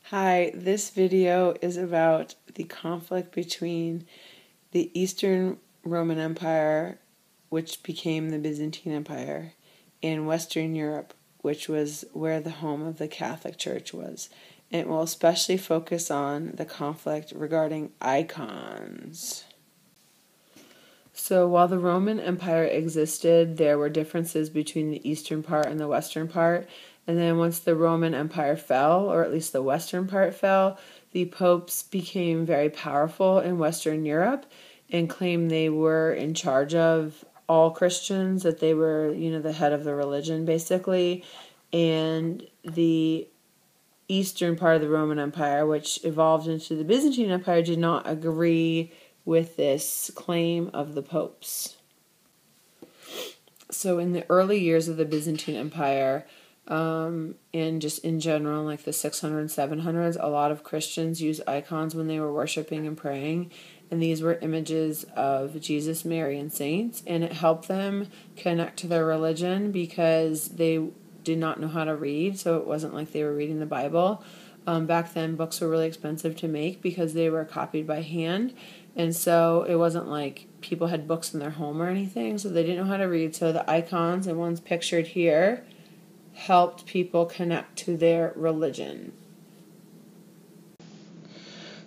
Hi, this video is about the conflict between the Eastern Roman Empire, which became the Byzantine Empire, and Western Europe, which was where the home of the Catholic Church was. And it will especially focus on the conflict regarding icons. So while the Roman Empire existed, there were differences between the eastern part and the western part. And then once the Roman Empire fell, or at least the western part fell, the popes became very powerful in Western Europe and claimed they were in charge of all Christians, that they were, the head of the religion, basically. And the eastern part of the Roman Empire, which evolved into the Byzantine Empire, did not agree with this claim of the popes. So in the early years of the Byzantine Empire, and just in general, like the 600s, 700s, a lot of Christians used icons when they were worshiping and praying, and these were images of Jesus, Mary, and saints, and it helped them connect to their religion because they did not know how to read, so it wasn't like they were reading the Bible. Back then, books were really expensive to make because they were copied by hand, and so it wasn't like people had books in their home or anything, so they didn't know how to read. So the icons, and one's pictured here, helped people connect to their religion.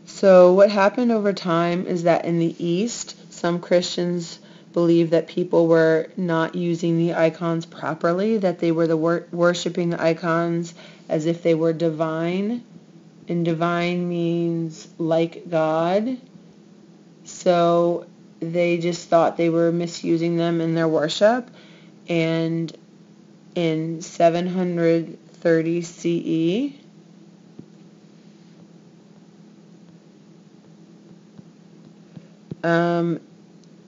So what happened over time is that in the East, some Christians believed that people were not using the icons properly, that they were worshiping the icons as if they were divine, and divine means like God. So they just thought they were misusing them in their worship, and in 730 CE,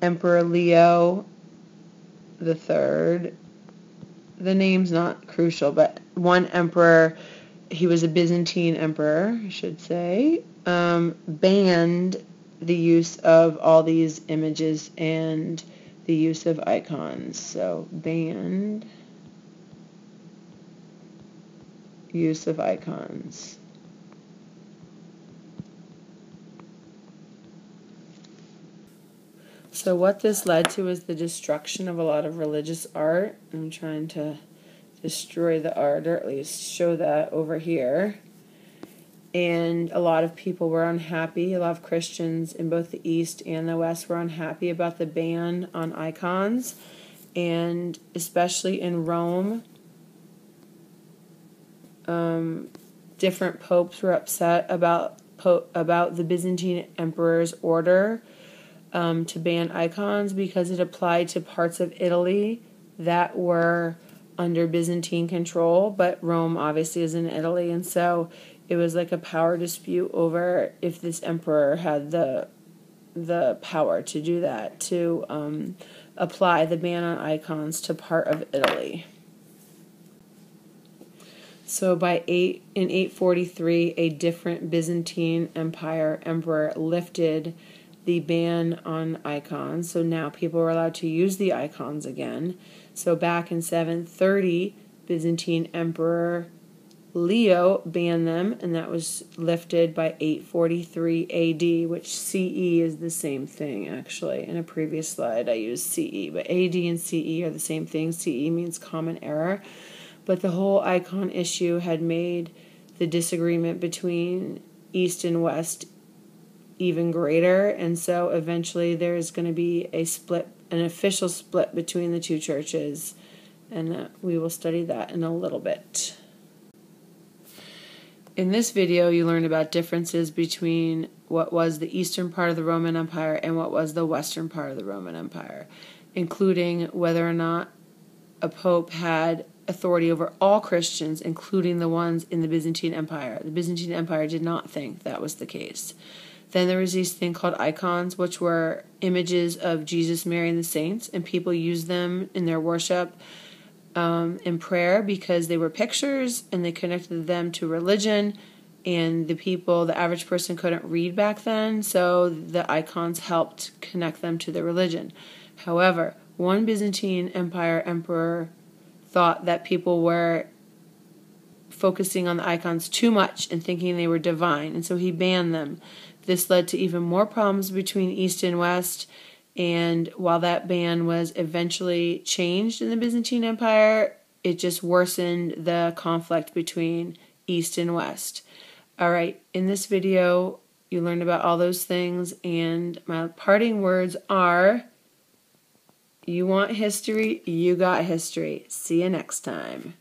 Emperor Leo III, the name's not crucial, but one emperor, he was a Byzantine emperor, I should say, banned the use of all these images and the use of icons. So banned use of icons. So what this led to is the destruction of a lot of religious art. I'm trying to destroy the art, or at least show that over here. And a lot of people were unhappy. A lot of Christians in both the East and the West were unhappy about the ban on icons. And especially in Rome, different popes were upset about the Byzantine emperor's order to ban icons because it applied to parts of Italy that were under Byzantine control, but Rome obviously is in Italy, and so it was like a power dispute over if this emperor had the power to do that, to apply the ban on icons to part of Italy. So in 843, a different Byzantine Empire emperor lifted the ban on icons. So now people were allowed to use the icons again. So back in 730, Byzantine Emperor Leo banned them, and that was lifted by 843 AD, which CE is the same thing, actually. In a previous slide, I used CE, but AD and CE are the same thing. CE means common era. But the whole icon issue had made the disagreement between East and West even greater, and so eventually there's going to be an official split between the two churches, and we will study that in a little bit. In this video, you learn about differences between what was the eastern part of the Roman Empire and what was the western part of the Roman Empire, including whether or not a pope had authority over all Christians, including the ones in the Byzantine Empire. The Byzantine Empire did not think that was the case. Then there was these thing called icons, which were images of Jesus, Mary, and the saints, and people used them in their worship and prayer because they were pictures and they connected them to religion, and the average person couldn't read back then, so the icons helped connect them to the religion. However, one Byzantine Empire emperor thought that people were focusing on the icons too much and thinking they were divine, and so he banned them. This led to even more problems between East and West, and while that ban was eventually changed in the Byzantine Empire, it just worsened the conflict between East and West. All right, in this video, you learned about all those things, and my parting words are, you want history, you got history. See you next time.